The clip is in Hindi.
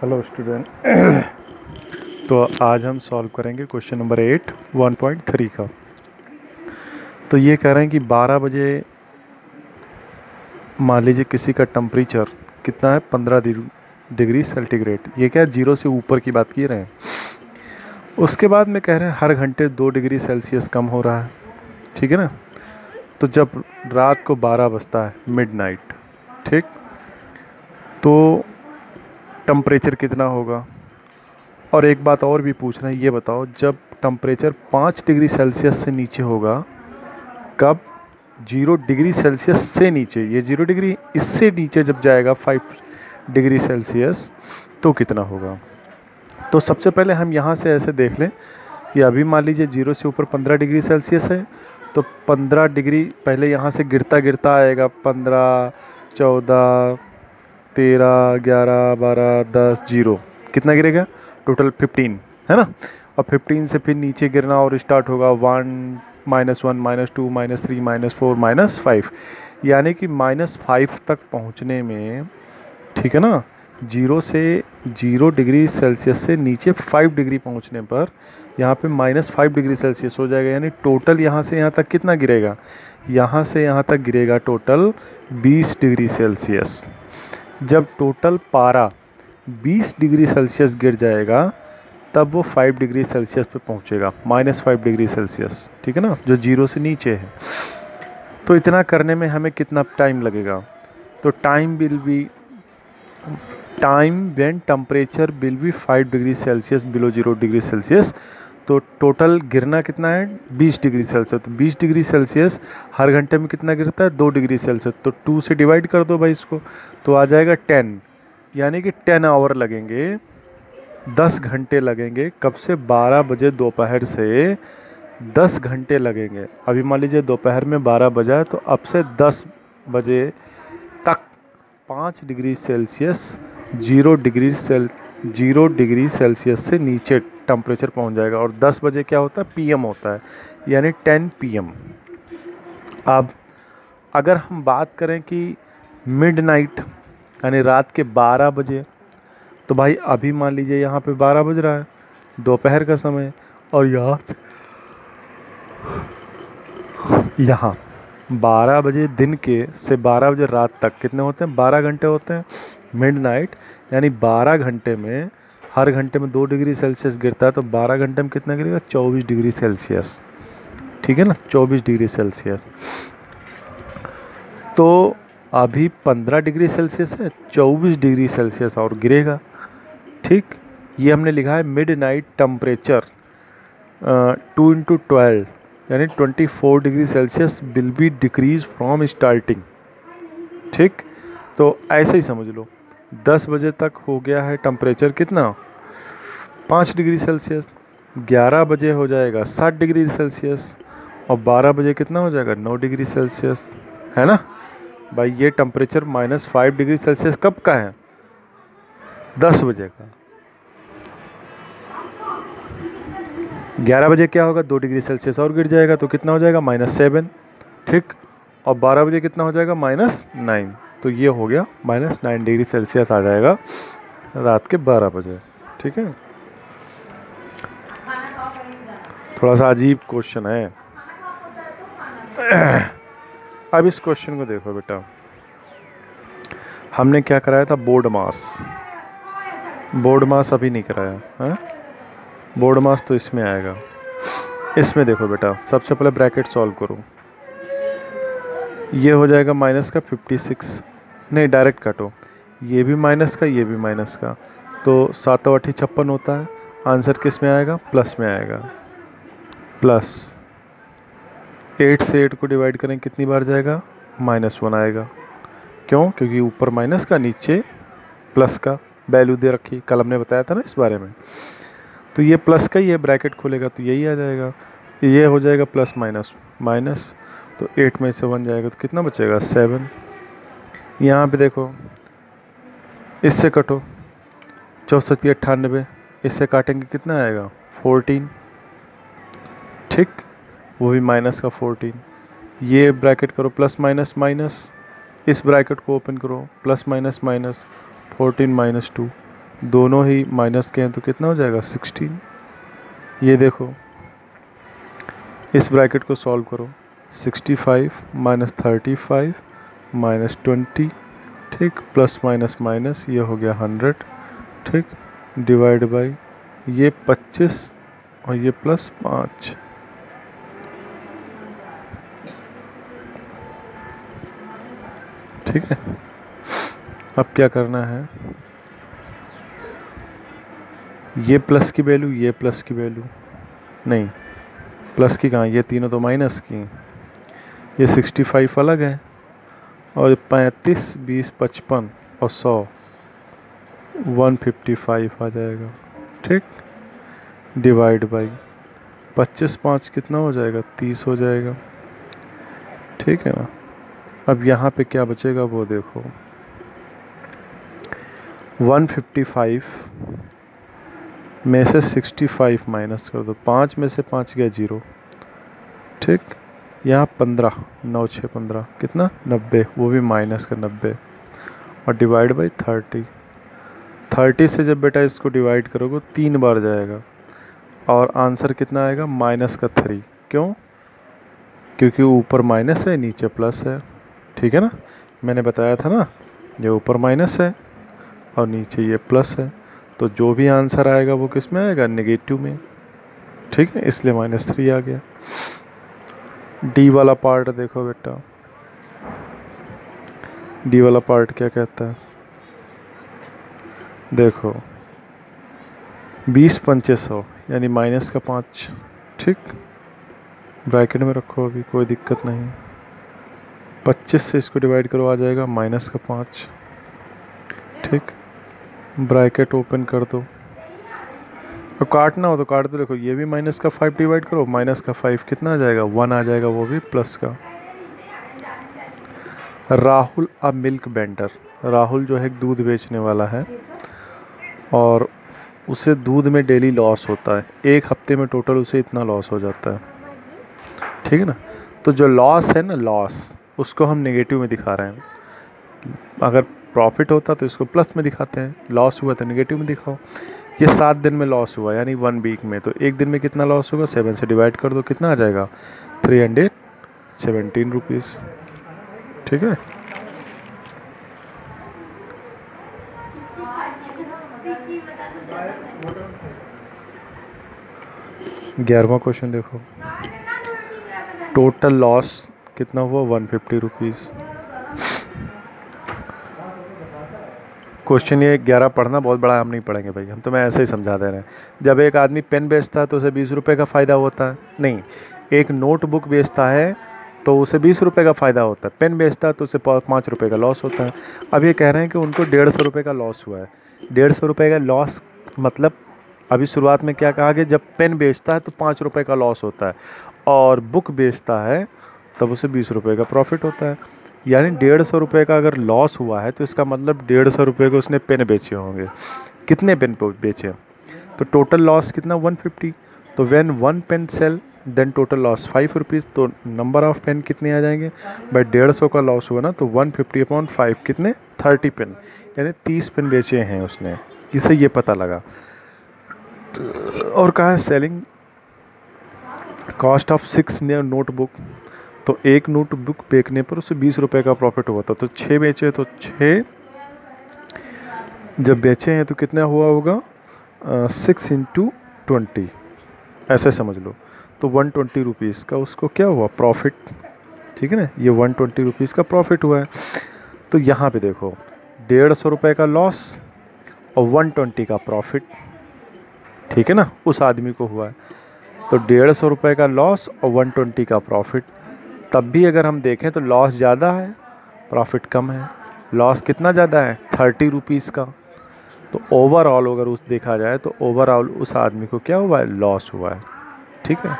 Hello student. तो आज हम सॉल्व करेंगे क्वेश्चन नंबर 8 1.3 का। तो ये कह रहे हैं कि 12 बजे मान लीजिए किसी का टेम्परेचर कितना है 15 डिग्री सेंटीग्रेड। ये क्या जीरो से ऊपर की बात की रहे हैं। उसके बाद में कह रहे हैं हर घंटे 2 डिग्री सेल्सियस कम हो रहा है। ठीक है ना। तो जब रात को 12 बजता है मिडनाइट, ठीक, तो टेम्परेचर कितना होगा। और एक बात और भी पूछ रहे हैं, ये बताओ जब टेम्परेचर 5 डिग्री सेल्सियस से नीचे होगा, कब 0 डिग्री सेल्सियस से नीचे, ये 0 डिग्री इससे नीचे जब जाएगा 5 डिग्री सेल्सियस तो कितना होगा। तो सबसे पहले हम यहाँ से ऐसे देख लें कि अभी मान लीजिए 0 से ऊपर 15 डिग्री सेल्सियस है, तो 15 डिग्री पहले यहाँ से गिरता गिरता आएगा 15, 14, 13, 11, 12, 10, 0 कितना गिरेगा टोटल 15 है ना। और 15 से फिर नीचे गिरना और स्टार्ट होगा 1, -1, -2, -3, -4, -5, यानी कि -5 तक पहुंचने में, ठीक है ना, 0 से 0 डिग्री सेल्सियस से नीचे 5 डिग्री पहुंचने पर यहाँ पे -5 डिग्री सेल्सियस हो जाएगा। यानी टोटल यहाँ से यहाँ तक कितना गिरेगा, यहाँ से यहाँ तक गिरेगा टोटल 20 डिग्री सेल्सियस। जब टोटल पारा 20 डिग्री सेल्सियस गिर जाएगा तब वो 5 डिग्री सेल्सियस पे पहुंचेगा, -5 डिग्री सेल्सियस, ठीक है ना, जो 0 से नीचे है। तो इतना करने में हमें कितना टाइम लगेगा। तो time when temperature will be 5 degree Celsius below 0 degree Celsius. तो टोटल गिरना कितना है 20 डिग्री सेल्सियस। तो 20 डिग्री सेल्सियस हर घंटे में कितना गिरता है 2 डिग्री सेल्सियस। तो 2 से डिवाइड कर दो भाई इसको, तो आ जाएगा 10, यानी कि 10 आवर लगेंगे, 10 घंटे लगेंगे। कब से 12 बजे दोपहर से 10 घंटे लगेंगे। अभी मान लीजिए दोपहर में 12 बजा है, तो अब से 10 बजे तक 5 डिग्री सेल्सियस 0 डिग्री सेल्सियस से नीचे टेम्परेचर पहुंच जाएगा। और 10 बजे क्या होता है PM होता है, यानी 10 PM। अब अगर हम बात करें कि मिडनाइट यानी रात के 12 बजे, तो भाई अभी मान लीजिए यहाँ पे 12 बज रहा है दोपहर का समय, और यहाँ 12 बजे दिन के से 12 बजे रात तक कितने होते हैं 12 घंटे होते हैं मिडनाइट। यानी 12 घंटे में हर घंटे में 2 डिग्री सेल्सियस गिरता है, तो 12 घंटे में कितना गिरेगा 24 डिग्री सेल्सियस, ठीक है ना, 24 डिग्री सेल्सियस। तो अभी 15 डिग्री सेल्सियस है, 24 डिग्री सेल्सियस और गिरेगा, ठीक। ये हमने लिखा है मिड नाइट टेम्परेचर 2 × 12 यानी 24 degree Celsius will be decrease from starting, ठीक। तो ऐसे ही समझ लो 10 बजे तक हो गया है टेम्परेचर कितना 5 डिग्री सेल्सियस, 11 बजे हो जाएगा 7 डिग्री सेल्सियस, और 12 बजे कितना हो जाएगा 9 डिग्री सेल्सियस, है ना भाई। ये टेम्परेचर -5 डिग्री सेल्सियस कब का है 10 बजे का। 11 बजे क्या होगा 2 डिग्री सेल्सियस और गिर जाएगा, तो कितना हो जाएगा -7, ठीक। और 12 बजे कितना हो जाएगा -9, तो ये हो गया -9 डिग्री सेल्सियस आ जाएगा रात के 12 बजे, ठीक है। थोड़ा सा अजीब क्वेश्चन है। अब इस क्वेश्चन को देखो बेटा, हमने क्या कराया था बोर्ड मास अभी नहीं कराया है। बोर्ड मास तो इसमें आएगा। इसमें देखो बेटा, सबसे पहले ब्रैकेट सॉल्व करो। ये हो जाएगा माइनस का 56, नहीं डायरेक्ट काटो, ये भी माइनस का ये भी माइनस का, तो 7 8 56 होता है। आंसर किस में आएगा प्लस में आएगा। प्लस 8 से 8 को डिवाइड करें कितनी बार जाएगा -1 आएगा। क्यों, क्योंकि ऊपर माइनस का नीचे प्लस का वैल्यू दे रखी, कल हमने बताया था ना इस बारे में। तो ये प्लस का ही है, ब्रैकेट खोलेगा तो यही आ जाएगा। ये हो जाएगा प्लस माइनस, तो 8 में से 1 जाएगा तो कितना बचेगा 7। यहाँ पे देखो इससे कटो 64 98, इससे काटेंगे कितना आएगा 14, ठीक, वो भी माइनस का 14। ये ब्रैकेट करो प्लस माइनस, इस ब्रैकेट को ओपन करो प्लस माइनस 14 -2 दोनों ही माइनस के हैं तो कितना हो जाएगा 16। ये देखो इस ब्रैकेट को सॉल्व करो, 65 माइनस 35 माइनस 20, ठीक, प्लस माइनस माइनस ये हो गया 100, ठीक, डिवाइड बाई ये 25 और ये प्लस 5। ठीक है, अब क्या करना है, ये प्लस की वैल्यू, ये प्लस की वैल्यू, नहीं प्लस की कहाँ, ये तीनों तो माइनस की, ये 65 अलग है और 35 20 55 और 100 155 आ जाएगा, ठीक, डिवाइड बाई 25 5 कितना हो जाएगा 30 हो जाएगा, ठीक है ना। अब यहाँ पे क्या बचेगा वो देखो, 155 में से 65 माइनस कर दो, 5 में से 5 गया 0, ठीक, यहाँ 15 9 6 15 कितना 90, वो भी माइनस का 90 और डिवाइड बाई 30 से जब बेटा इसको डिवाइड करोगे 3 बार जाएगा और आंसर कितना आएगा माइनस का 3। क्यों? क्योंकि ऊपर माइनस है नीचे प्लस है, ठीक है ना, मैंने बताया था ना, ये ऊपर माइनस है और नीचे ये प्लस है, तो जो भी आंसर आएगा वो किस में आएगा, नेगेटिव में, ठीक है, इसलिए -3 आ गया। डी वाला पार्ट देखो बेटा, डी वाला पार्ट क्या कहता है, देखो 20 पंचे 100 यानी माइनस का 5, ठीक, ब्रैकेट में रखो, अभी कोई दिक्कत नहीं, 25 से इसको डिवाइड करो आ जाएगा माइनस का 5, ठीक, ब्रैकेट ओपन कर दो, तो काटना हो तो काट दो, देखो ये भी माइनस का 5 डिवाइड करो, माइनस का 5 कितना आ जाएगा 1 आ जाएगा, वो भी प्लस का। Rahul a milk vendor, Rahul जो है एक दूध बेचने वाला है और उसे दूध में डेली लॉस होता है, एक हफ्ते में टोटल उसे इतना लॉस हो जाता है, ठीक है ना। तो जो लॉस है ना, लॉस, उसको हम नेगेटिव में दिखा रहे हैं, अगर प्रॉफिट होता तो इसको प्लस में दिखाते हैं, लॉस हुआ तो नेगेटिव में दिखाओ। ये 7 दिन में लॉस हुआ यानी 1 वीक में, तो एक दिन में कितना लॉस होगा, 7 से डिवाइड कर दो, कितना आ जाएगा 317 रुपीज़, ठीक है। ग्यारहवां क्वेश्चन देखो, टोटल लॉस कितना हुआ 150 रुपीज़। क्वेश्चन ये 11 पढ़ना बहुत बड़ा हम नहीं पढ़ेंगे भाई, हम तो मैं ऐसे ही समझा दे रहे हैं। जब एक आदमी पेन बेचता है तो उसे 20 रुपये का फ़ायदा होता है, नहीं, एक नोटबुक बेचता है तो उसे 20 रुपये का फ़ायदा होता है, पेन बेचता है तो उसे 5 रुपये का लॉस होता है। अब ये कह रहे हैं कि उनको 150 रुपये का लॉस हुआ है। 150 रुपये का लॉस मतलब अभी शुरुआत में क्या कहा कि जब पेन बेचता है तो 5 रुपये का लॉस होता है और बुक बेचता है तब उसे 20 रुपये का प्रॉफिट होता है। यानी 150 रुपये का अगर लॉस हुआ है तो इसका मतलब 150 रुपये को उसने पेन बेचे होंगे। कितने पेन बेचे? तो टोटल लॉस कितना 150। तो when 1 pen sell then total loss 5 rupees. तो नंबर ऑफ पेन कितने आ जाएंगे भाई? 150 का लॉस हुआ ना तो 150/5 कितने 30 पेन, यानी 30 पेन बेचे हैं उसने। इसे ये पता लगा। और कहा है सेलिंग कॉस्ट ऑफ 6 नोटबुक। तो एक नोटबुक बेचने पर उसे 20 रुपये का प्रॉफिट हुआ था। तो 6 बेचे तो 6 जब बेचे हैं तो कितना हुआ होगा 6 × 20 ऐसे समझ लो। तो 120 रुपीज़ का उसको क्या हुआ प्रॉफिट। ठीक है ना, ये 120 रुपीज़ का प्रॉफिट हुआ है। तो यहाँ पे देखो 150 रुपये का लॉस और 120 का प्रॉफिट। ठीक है ना, उस आदमी को हुआ है। तो 150 रुपये का लॉस और 120 का प्रॉफिट। तब भी अगर हम देखें तो लॉस ज़्यादा है प्रॉफिट कम है। लॉस कितना ज़्यादा है 30 रुपीज़ का। तो ओवरऑल अगर उस देखा जाए तो ओवरऑल उस आदमी को क्या हुआ है लॉस हुआ है। ठीक है।